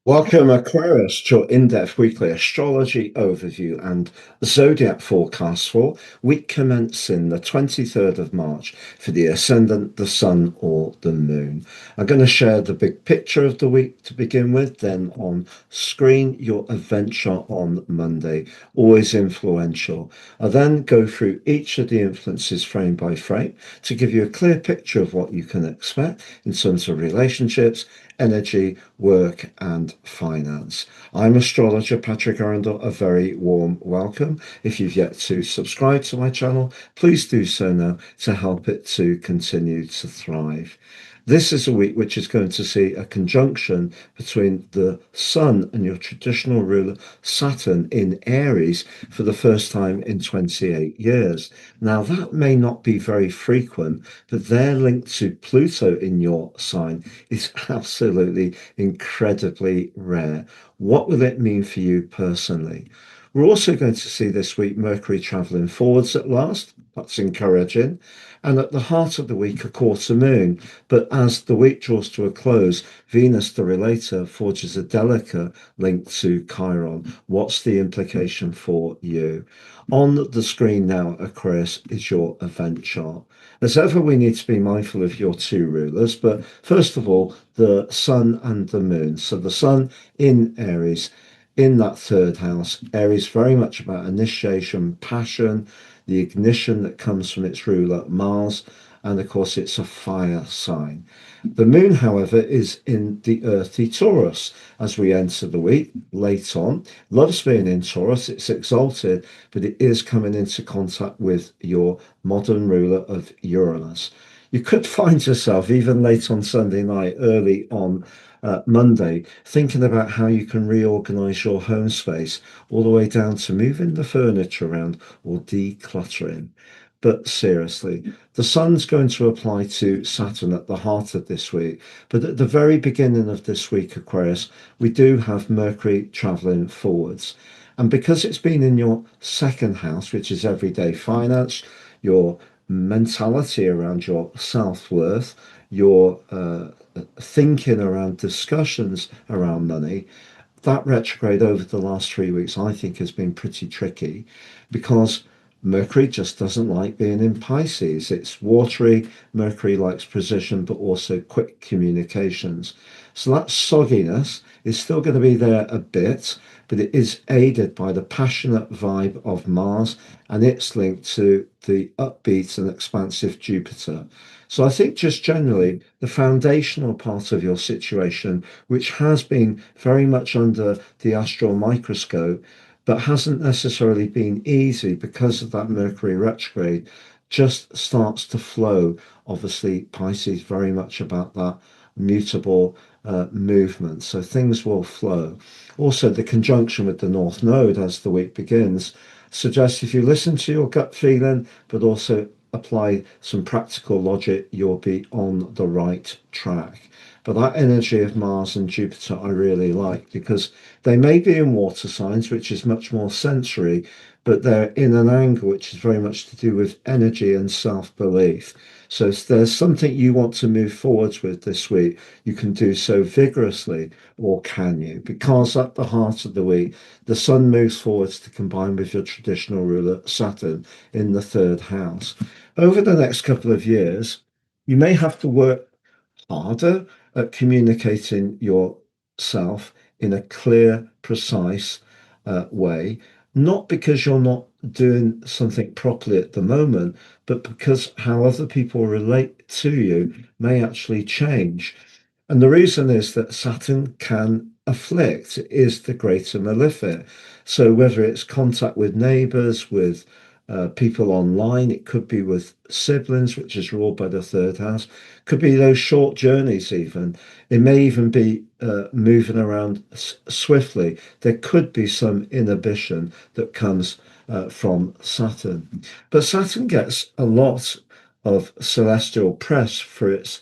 Welcome, Aquarius, to your in-depth weekly astrology overview and zodiac forecast for week commencing the 23rd of March for the ascendant, the sun, or the moon. I'm going to share the big picture of the week to begin with, then on screen, your adventure on Monday, always influential. I'll then go through each of the influences frame by frame to give you a clear picture of what you can expect in terms of relationships, energy, work, and finance. I'm astrologer Patrick Arundell. A very warm welcome. If you've yet to subscribe to my channel, please do so now to help it to continue to thrive. This is a week which is going to see a conjunction between the Sun and your traditional ruler, Saturn, in Aries for the first time in 28 years. Now, that may not be very frequent, but their link to Pluto in your sign is absolutely incredibly rare. What will it mean for you personally? We're also going to see this week Mercury travelling forwards at last. That's encouraging. And at the heart of the week, a quarter moon. But as the week draws to a close, Venus, the relator, forges a delicate link to Chiron. What's the implication for you? On the screen now, Aquarius, is your event chart. As ever, we need to be mindful of your two rulers. But first of all, the sun and the moon. So the sun in Aries, in that third house. Aries very much about initiation, passion, the ignition that comes from its ruler, Mars, and of course it's a fire sign. The moon, however, is in the earthy Taurus as we enter the week late on. Loves being in Taurus, it's exalted, but it is coming into contact with your modern ruler of Uranus. You could find yourself even late on Sunday night, early on Monday, thinking about how you can reorganize your home space, all the way down to moving the furniture around or decluttering. But seriously, the sun's going to apply to Saturn at the heart of this week. But at the very beginning of this week, Aquarius, we do have Mercury traveling forwards. And because it's been in your second house, which is everyday finance, your mentality around your self-worth, your thinking around discussions around money, that retrograde over the last 3 weeks, I think, has been pretty tricky because Mercury just doesn't like being in Pisces. It's watery. Mercury likes precision, but also quick communications. So that sogginess is still going to be there a bit, but it is aided by the passionate vibe of Mars and its link to the upbeat and expansive Jupiter. So I think just generally the foundational part of your situation, which has been very much under the astral microscope, but hasn't necessarily been easy because of that Mercury retrograde, just starts to flow. Obviously, Pisces very much about that mutable movement. So things will flow. Also, the conjunction with the North Node as the week begins suggests if you listen to your gut feeling, but also apply some practical logic, you'll be on the right track. But that energy of Mars and Jupiter I really like because they may be in water signs, which is much more sensory, but they're in an angle which is very much to do with energy and self-belief. So if there's something you want to move forwards with this week, you can do so vigorously, or can you? Because at the heart of the week, the sun moves forwards to combine with your traditional ruler, Saturn, in the third house. Over the next couple of years, you may have to work harder at communicating yourself in a clear, precise way, not because you're not doing something properly at the moment, but because how other people relate to you may actually change. And the reason is that Saturn can afflict, is the greater malefic. So whether it's contact with neighbors, with people online, it could be with siblings, which is ruled by the third house, could be those short journeys even. It may even be moving around swiftly. There could be some inhibition that comes from Saturn. But Saturn gets a lot of celestial press for its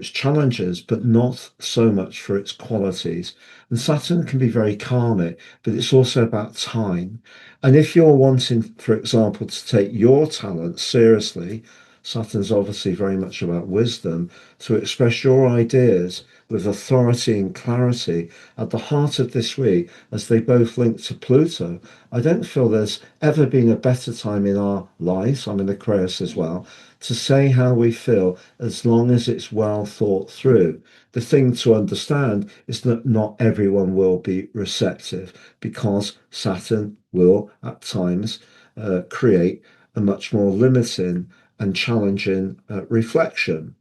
challenges, but not so much for its qualities. And Saturn can be very karmic, but it's also about time. And if you're wanting, for example, to take your talent seriously, Saturn's obviously very much about wisdom, to express your ideas with authority and clarity at the heart of this week as they both link to Pluto. I don't feel there's ever been a better time in our lives, I'm in Aquarius as well, to say how we feel as long as it's well thought through. The thing to understand is that not everyone will be receptive because Saturn will at times create a much more limiting and challenging reflection.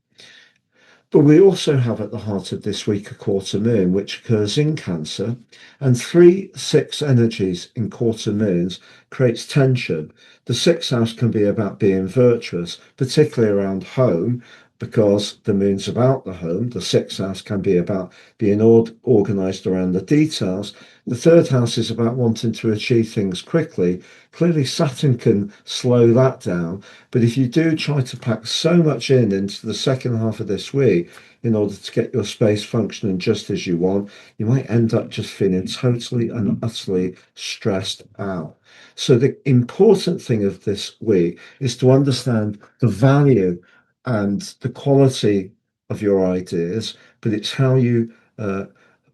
But we also have at the heart of this week a quarter moon, which occurs in Cancer, and 3-6 energies in quarter moons creates tension. The sixth house can be about being virtuous, particularly around home, because the moon's about the home. The sixth house can be about being organized around the details. The third house is about wanting to achieve things quickly. Clearly, Saturn can slow that down. But if you do try to pack so much into the second half of this week in order to get your space functioning just as you want, you might end up just feeling totally and utterly stressed out. So the important thing of this week is to understand the value and the quality of your ideas, but it's how you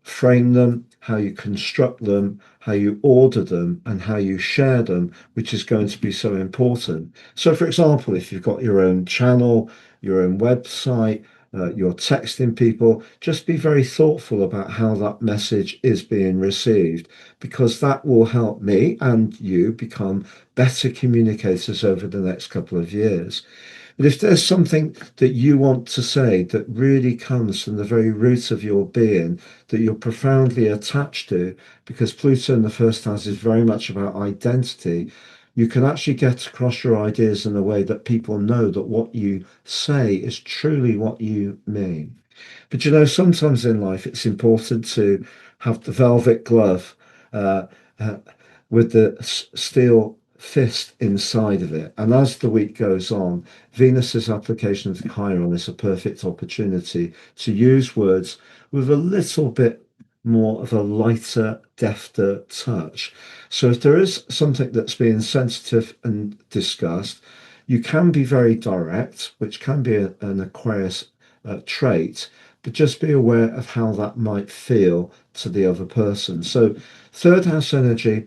frame them, how you construct them, how you order them, and how you share them, which is going to be so important. So, for example, if you've got your own channel, your own website, you're texting people, just be very thoughtful about how that message is being received, because that will help me and you become better communicators over the next couple of years. But if there's something that you want to say that really comes from the very root of your being, that you're profoundly attached to, because Pluto in the first house is very much about identity, you can actually get across your ideas in a way that people know that what you say is truly what you mean. But sometimes in life it's important to have the velvet glove uh, uh, with the steel fist inside of it. And as the week goes on, Venus's application of Chiron is a perfect opportunity to use words with a little bit more of a lighter, defter touch. So if there is something that's being sensitive and discussed, you can be very direct, which can be an Aquarius trait, but just be aware of how that might feel to the other person. So third house energy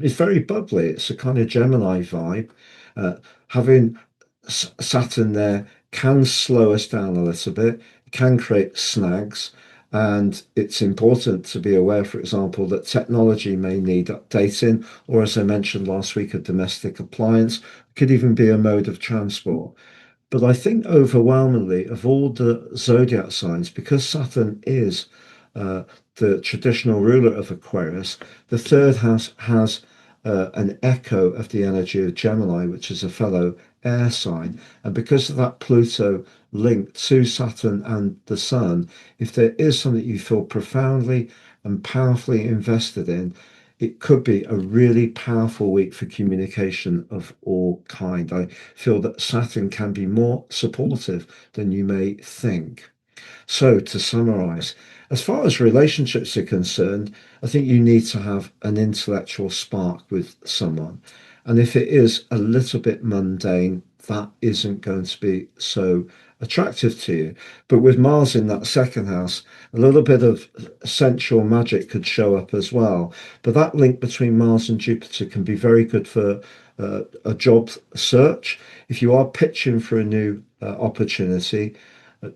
is very bubbly. It's a kind of Gemini vibe. Uh, Having Saturn there can slow us down a little bit, can create snags. And it's important to be aware, for example, that technology may need updating, or as I mentioned last week, a domestic appliance could even be a mode of transport. But I think overwhelmingly of all the zodiac signs, because Saturn is uh, the traditional ruler of Aquarius, the third house has an echo of the energy of Gemini, which is a fellow air sign. And because of that Pluto link to Saturn and the Sun, if there is something you feel profoundly and powerfully invested in, it could be a really powerful week for communication of all kind. I feel that Saturn can be more supportive than you may think. So, to summarize, as far as relationships are concerned, I think you need to have an intellectual spark with someone. And if it is a little bit mundane, that isn't going to be so attractive to you. But with Mars in that second house, a little bit of sensual magic could show up as well. But that link between Mars and Jupiter can be very good for a job search. If you are pitching for a new opportunity,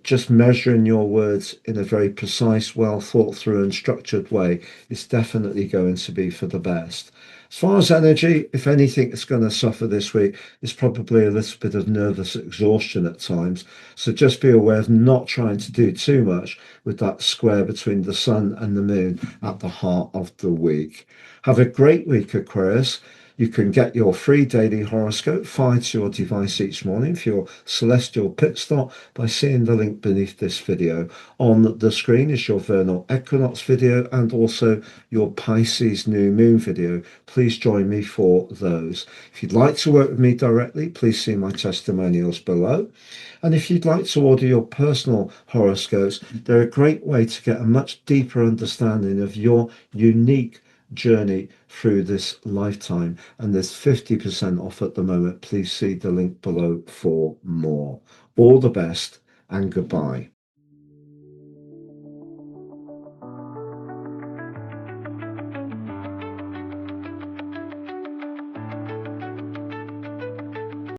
just measuring your words in a very precise, well thought through and structured way is definitely going to be for the best. As far as energy, if anything is going to suffer this week, is probably a little bit of nervous exhaustion at times. So just be aware of not trying to do too much with that square between the sun and the moon at the heart of the week. Have a great week, Aquarius. You can get your free daily horoscope fired to your device each morning for your celestial pit stop by seeing the link beneath this video. On the screen is your vernal equinox video and also your Pisces new moon video. Please join me for those. If you'd like to work with me directly, please see my testimonials below. And if you'd like to order your personal horoscopes, they're a great way to get a much deeper understanding of your unique journey through this lifetime. And there's 50% off at the moment. Please see the link below for more. All the best and goodbye.